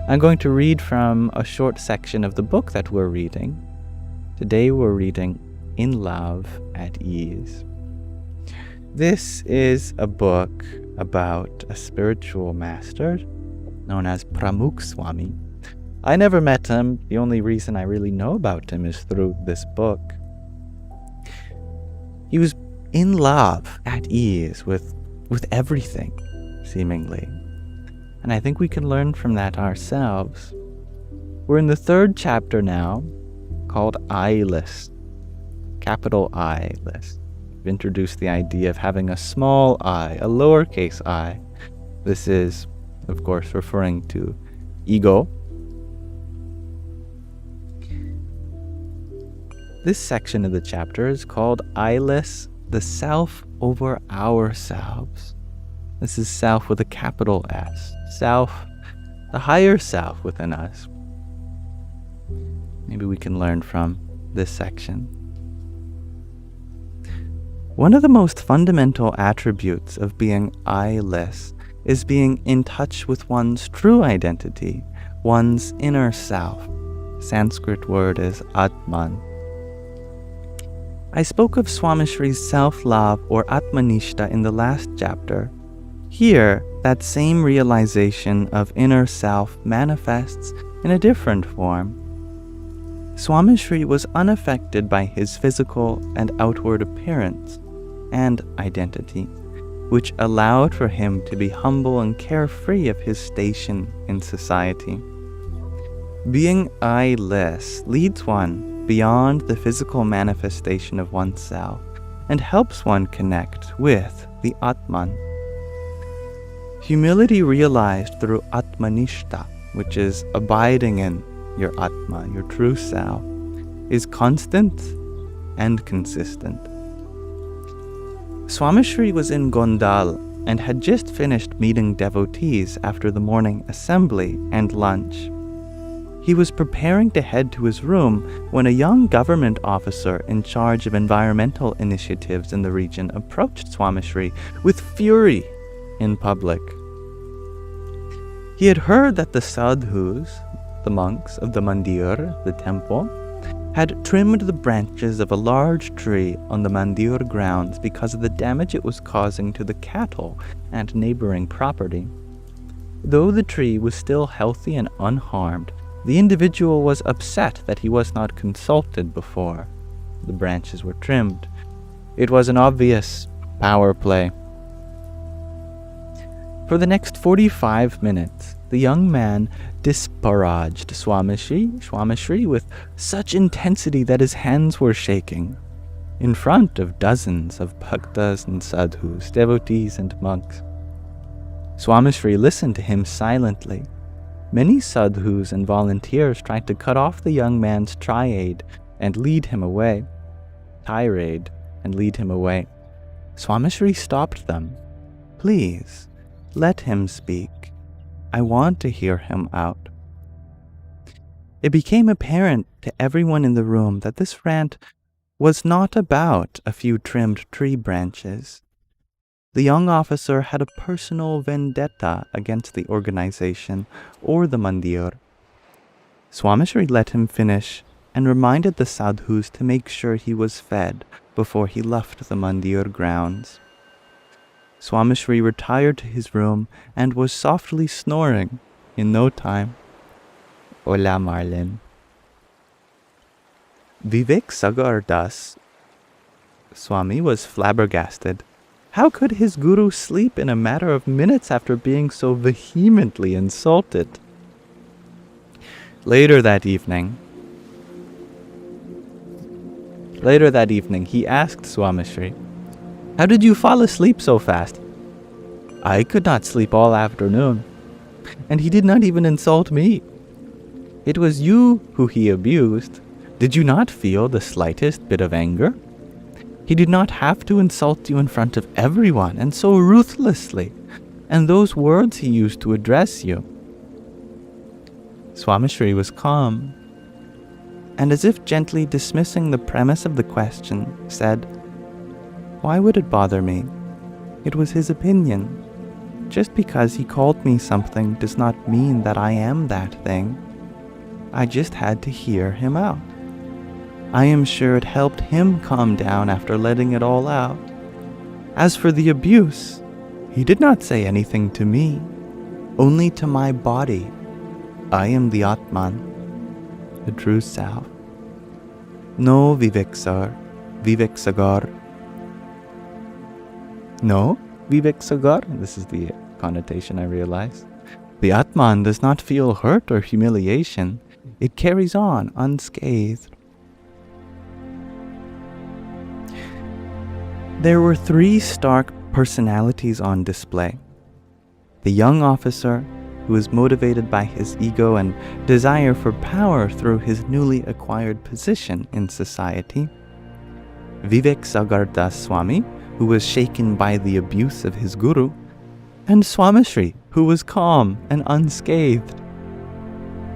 I'm going to read from a short section of the book that we're reading. Today we're reading In Love at Ease. This is a book about a spiritual master known as Pramukh Swami. I never met him. The only reason I really know about him is through this book. He was in love, at ease with everything, seemingly. And I think we can learn from that ourselves. We're in the third chapter now, called I-less, capital I-less. We've introduced the idea of having a small I, a lowercase I. This is, of course, referring to ego. This section of the chapter is called I-less, the self over ourselves. This is self with a capital S. Self, the higher self within us. Maybe we can learn from this section. One of the most fundamental attributes of being I-less is being in touch with one's true identity, one's inner self. Sanskrit word is Atman. I spoke of Swamishri's self-love or Atmanishta in the last chapter. Here, that same realization of inner self manifests in a different form. Swamishri was unaffected by his physical and outward appearance and identity, which allowed for him to be humble and carefree of his station in society. Being I-less leads one beyond the physical manifestation of oneself and helps one connect with the Atman. Humility realized through Atmanishta, which is abiding in your Atma, your true self, is constant and consistent. Swamishri was in Gondal and had just finished meeting devotees after the morning assembly and lunch. He was preparing to head to his room when a young government officer in charge of environmental initiatives in the region approached Swamishri with fury in public. He had heard that the sadhus, the monks of the mandir, the temple, had trimmed the branches of a large tree on the mandir grounds because of the damage it was causing to the cattle and neighboring property. Though the tree was still healthy and unharmed, the individual was upset that he was not consulted before the branches were trimmed. It was an obvious power play. For the next 45 minutes, the young man disparaged Swamishri with such intensity that his hands were shaking, in front of dozens of bhaktas and sadhus, devotees and monks. Swamishri listened to him silently. Many sadhus and volunteers tried to cut off the young man's tirade and lead him away. Swamishri stopped them. Please, let him speak. I want to hear him out. It became apparent to everyone in the room that this rant was not about a few trimmed tree branches. The young officer had a personal vendetta against the organization or the mandir. Swamishri let him finish and reminded the sadhus to make sure he was fed before he left the mandir grounds. Swamishri retired to his room and was softly snoring in no time. Ola Marlin. Vivek Sagar Das Swami was flabbergasted. How could his guru sleep in a matter of minutes after being so vehemently insulted? Later that evening, he asked Swamishri, "How did you fall asleep so fast?" "I could not sleep all afternoon, and he did not even insult me. It was you who he abused. Did you not feel the slightest bit of anger? He did not have to insult you in front of everyone, and so ruthlessly, and those words he used to address you." Swamishri was calm, and as if gently dismissing the premise of the question, said, "Why would it bother me? It was his opinion. just because he called me something does not mean that I am that thing. I just had to hear him out. I am sure it helped him calm down after letting it all out. As for the abuse, he did not say anything to me, only to my body. I am the Atman, the true self. No Viveksagar. No Viveksagar. This is the connotation, I realize. The Atman does not feel hurt or humiliation. It carries on unscathed. There were 3 stark personalities on display. The young officer, who was motivated by his ego and desire for power through his newly acquired position in society. Viveksagar Das Swami, who was shaken by the abuse of his guru, and Swamishri, who was calm and unscathed.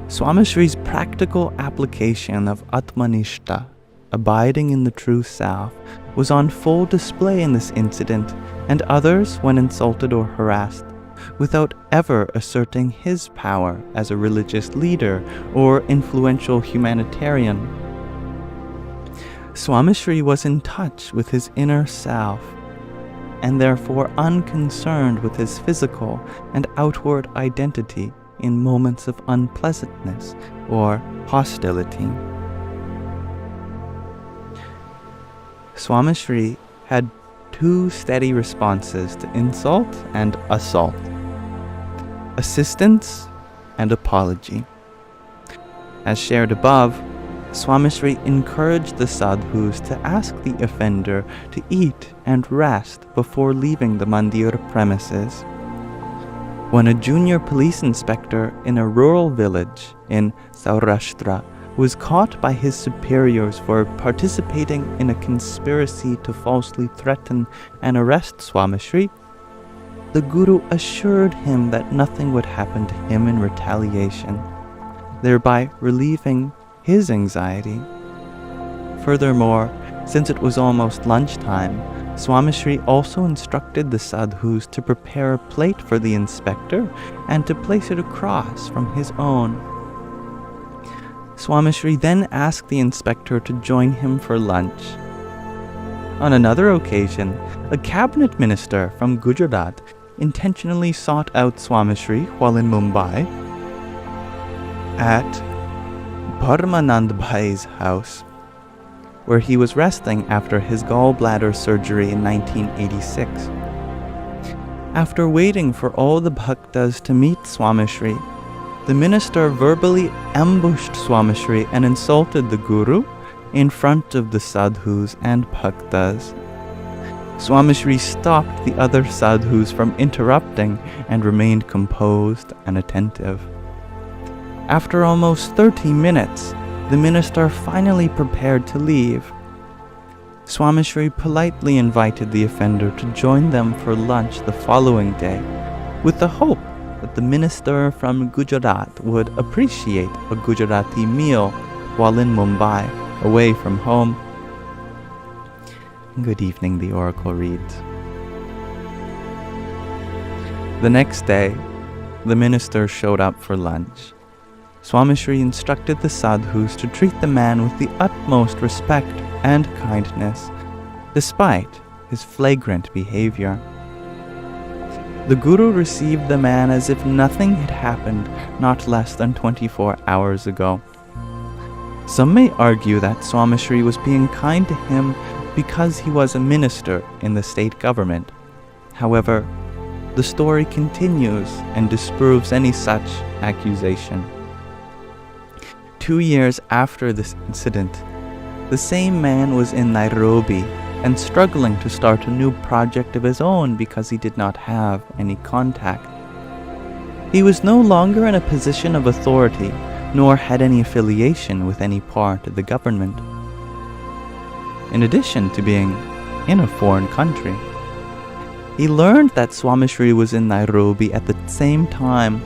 Swamishri's practical application of Atmanishta, abiding in the true self, was on full display in this incident, and others when insulted or harassed, without ever asserting his power as a religious leader or influential humanitarian. Swamishri was in touch with his inner self, and therefore unconcerned with his physical and outward identity in moments of unpleasantness or hostility. Swamishri had 2 steady responses to insult and assault: assistance and apology. As shared above, Swamishri encouraged the sadhus to ask the offender to eat and rest before leaving the mandir premises. When a junior police inspector in a rural village in Saurashtra was caught by his superiors for participating in a conspiracy to falsely threaten and arrest Swamishri, the guru assured him that nothing would happen to him in retaliation, thereby relieving his anxiety. Furthermore, since it was almost lunchtime, Swamishri also instructed the sadhus to prepare a plate for the inspector and to place it across from his own. Swamishri then asked the inspector to join him for lunch. On another occasion, a cabinet minister from Gujarat intentionally sought out Swamishri while in Mumbai at Parmanand Bhai's house, where he was resting after his gallbladder surgery in 1986. After waiting for all the bhaktas to meet Swamishri, the minister verbally ambushed Swamishri and insulted the guru in front of the sadhus and bhaktas. Swamishri stopped the other sadhus from interrupting and remained composed and attentive. After almost 30 minutes, the minister finally prepared to leave. Swamishri politely invited the offender to join them for lunch the following day, with the hope that the minister from Gujarat would appreciate a Gujarati meal while in Mumbai, away from home. Good evening, the oracle reads. The next day, the minister showed up for lunch. Swamishri instructed the sadhus to treat the man with the utmost respect and kindness, despite his flagrant behavior. The guru received the man as if nothing had happened not less than 24 hours ago. Some may argue that Swamishri was being kind to him because he was a minister in the state government. However, the story continues and disproves any such accusation. 2 years after this incident, the same man was in Nairobi and struggling to start a new project of his own because he did not have any contact. He was no longer in a position of authority, nor had any affiliation with any part of the government. In addition to being in a foreign country, he learned that Swamishri was in Nairobi at the same time.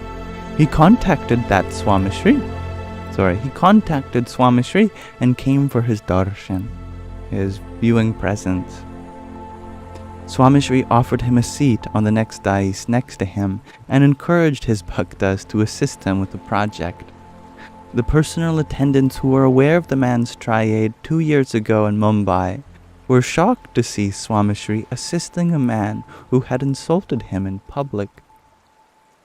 He contacted Swamishri and came for his darshan, his viewing presence. Swamishri offered him a seat on the next dais next to him and encouraged his bhaktas to assist him with the project. The personal attendants who were aware of the man's triade 2 years ago in Mumbai were shocked to see Swamishri assisting a man who had insulted him in public.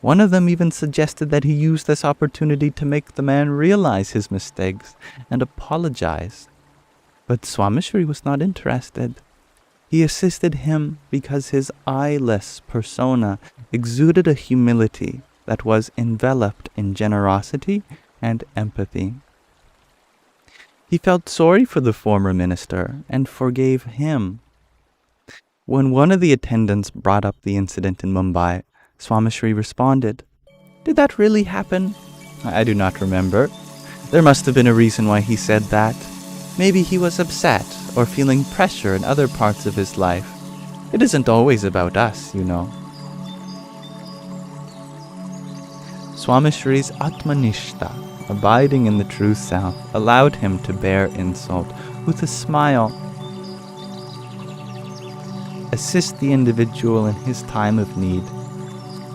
One of them even suggested that he use this opportunity to make the man realize his mistakes and apologize. But Swamishri was not interested. He assisted him because his eyeless persona exuded a humility that was enveloped in generosity and empathy. He felt sorry for the former minister and forgave him. When one of the attendants brought up the incident in Mumbai, Swamishri responded, "Did that really happen? I do not remember. There must have been a reason why he said that. Maybe he was upset or feeling pressure in other parts of his life. It isn't always about us, you know." Swamishri's Atmanishta, abiding in the true self, allowed him to bear insult with a smile, assist the individual in his time of need,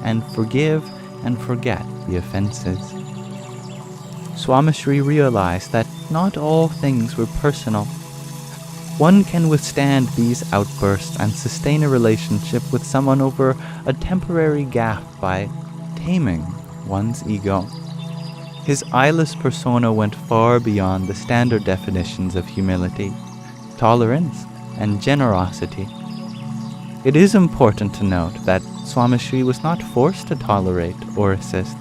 and forgive and forget the offenses. Swamishri realized that not all things were personal. One can withstand these outbursts and sustain a relationship with someone over a temporary gap by taming one's ego. His eyeless persona went far beyond the standard definitions of humility, tolerance, and generosity. It is important to note that Swamishri was not forced to tolerate or assist.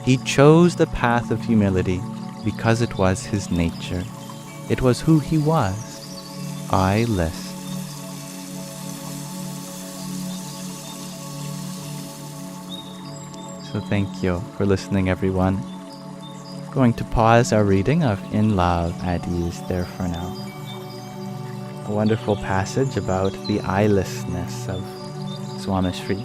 He chose the path of humility because it was his nature. It was who he was, eyeless. So thank you for listening, everyone. Going to pause our reading of In Love at Ease there for now. A wonderful passage about the eyelessness of Swamishri.